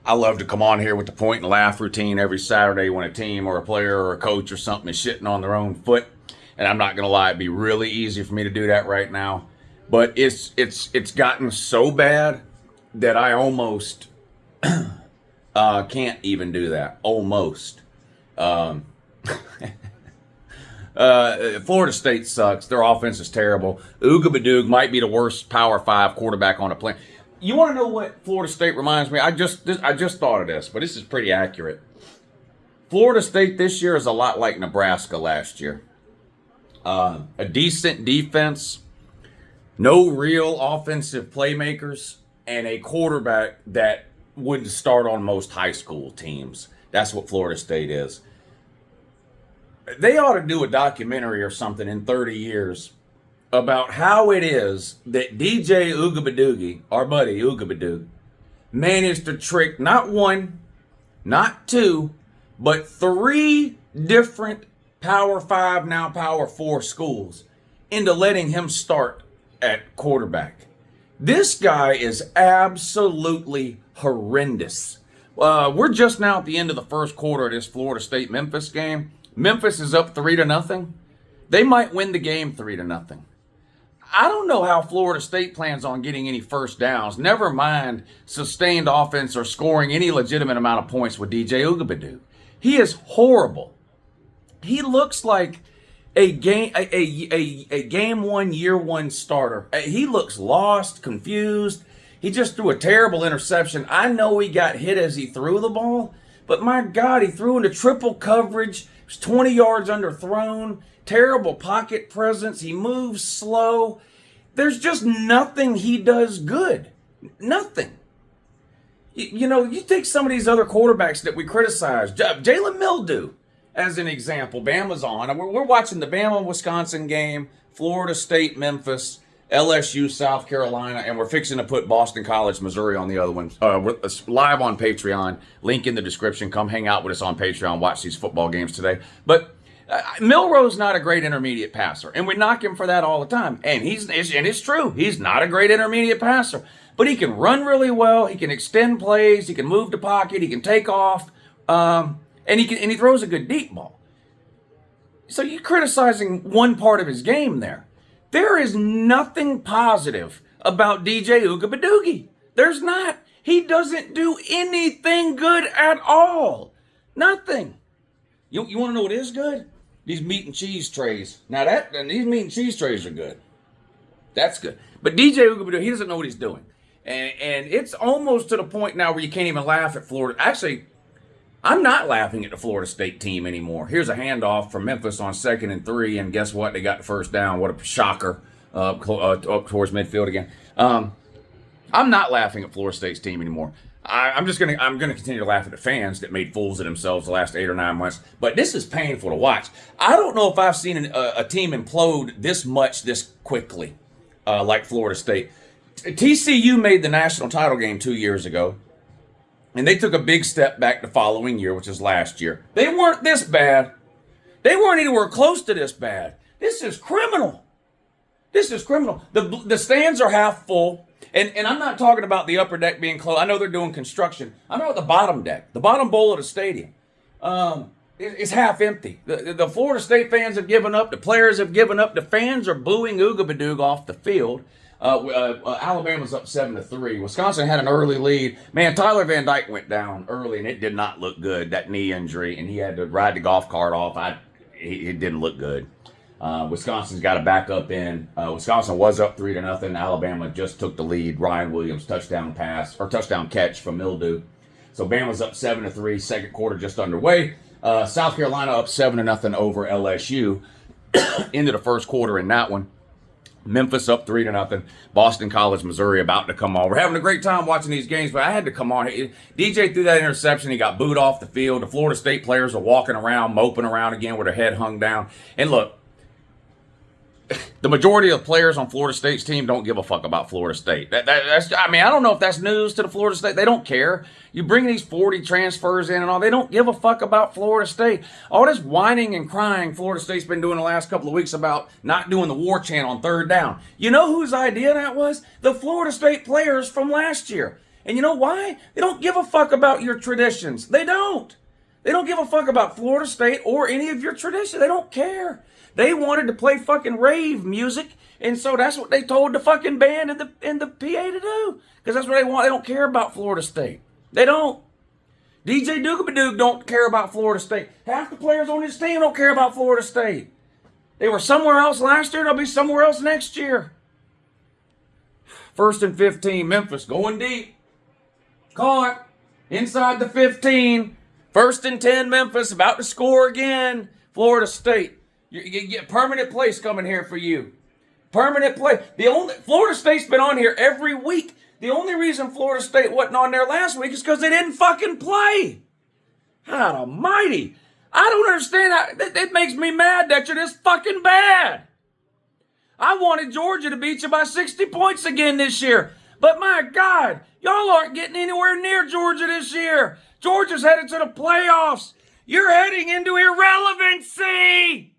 I love to come on here with the point and laugh routine every Saturday when a team or a player or a coach or something is shitting on their own foot. And I'm not gonna lie, it'd be really easy for me to do that right now. But it's gotten so bad that I almost can't even do that. Almost. Um, Florida State sucks. Their offense is terrible. Ugabadoog might be the worst Power 5 quarterback on the planet. You want to know what Florida State reminds me? I just thought of this, but this is pretty accurate. Florida State this year is a lot like Nebraska last year. A decent defense, no real offensive playmakers, and a quarterback that wouldn't start on most high school teams. That's what Florida State is. They ought to do a documentary or something in 30 years about how it is that DJ Ugabadoogie, our buddy Ugabadoog, managed to trick not one, not two, but three different Power 5, now Power 4 schools into letting him start at quarterback. This guy is absolutely horrendous. We're just now at the end of the first quarter of this Florida State-Memphis game. Memphis is up 3-0. They might win the game 3-0. I don't know how Florida State plans on getting any first downs, never mind sustained offense or scoring any legitimate amount of points with DJ Ugabadoo. He is horrible. He looks like a game one, year one starter. He looks lost, confused. He just threw a terrible interception. I know he got hit as he threw the ball, but my God, he threw into triple coverage. It was 20 yards underthrown. Terrible pocket presence. He moves slow. There's just nothing he does good. Nothing. You know, you take some of these other quarterbacks that we criticize. Jalen Mildew, as an example. Bama's on. We're watching the Bama-Wisconsin game, Florida State, Memphis, LSU, South Carolina, and we're fixing to put Boston College, Missouri on the other one. We're live on Patreon. Link in the description. Come hang out with us on Patreon. Watch these football games today. But Milroe's not a great intermediate passer, and we knock him for that all the time. And it's true. He's not a great intermediate passer, but he can run really well. He can extend plays. He can move the pocket. He can take off, and he throws a good deep ball. So you're criticizing one part of his game there. There is nothing positive about DJ Ugabadoogie. There's not. He doesn't do anything good at all. Nothing. You want to know what is good? These meat and cheese trays. Now these meat and cheese trays are good. That's good. But DJ Ugabadoogie, he doesn't know what he's doing. And it's almost to the point now where you can't even laugh at Florida. Actually, I'm not laughing at the Florida State team anymore. Here's a handoff from Memphis on 2nd and 3, and guess what? They got the first down. What a shocker up towards midfield again. I'm not laughing at Florida State's team anymore. I'm gonna continue to laugh at the fans that made fools of themselves the last 8 or 9 months. But this is painful to watch. I don't know if I've seen a team implode this much this quickly, like Florida State. TCU made the national title game 2 years ago. And they took a big step back the following year, which is last year. They weren't this bad. They weren't anywhere close to this bad. This is criminal. This is criminal. The stands are half full. And I'm not talking about the upper deck being closed. I know they're doing construction. I'm talking about the bottom deck, the bottom bowl of the stadium. It's half empty. The Florida State fans have given up. The players have given up. The fans are booing Ugabadoog off the field. Alabama's up 7-3. Wisconsin had an early lead. Man, Tyler Van Dyke went down early, and it did not look good, that knee injury, and he had to ride the golf cart off. It didn't look good. Wisconsin's got to back up in. Wisconsin was up 3-0. Alabama just took the lead. Ryan Williams touchdown catch from Mildew. So Bama's up 7-3. Second quarter just underway. South Carolina up 7-0 over LSU into the first quarter in that one. Memphis up 3-0. Boston College, Missouri about to come on. We're having a great time watching these games, but I had to come on. DJ threw that interception. He got booed off the field. The Florida State players are walking around, moping around again with their head hung down. And look, the majority of players on Florida State's team don't give a fuck about Florida State. I don't know if that's news to the Florida State. They don't care. You bring these 40 transfers in and all. They don't give a fuck about Florida State. All this whining and crying Florida State's been doing the last couple of weeks about not doing the war chant on 3rd down. You know whose idea that was? The Florida State players from last year. And you know why? They don't give a fuck about your traditions. They don't. They don't give a fuck about Florida State or any of your traditions. They don't care. They wanted to play fucking rave music, and so that's what they told the fucking band and the PA to do. Because that's what they want. They don't care about Florida State. They don't. DJ Doogabadoog don't care about Florida State. Half the players on his team don't care about Florida State. They were somewhere else last year. They'll be somewhere else next year. 1st and 15, Memphis going deep. Caught inside the 15. 1st and 10, Memphis about to score again. Florida State. You get permanent place coming here for you. Permanent play. Florida State's been on here every week. The only reason Florida State wasn't on there last week is because they didn't fucking play. God almighty. I don't understand how. It makes me mad that you're this fucking bad. I wanted Georgia to beat you by 60 points again this year. But my God, y'all aren't getting anywhere near Georgia this year. Georgia's headed to the playoffs. You're heading into irrelevancy.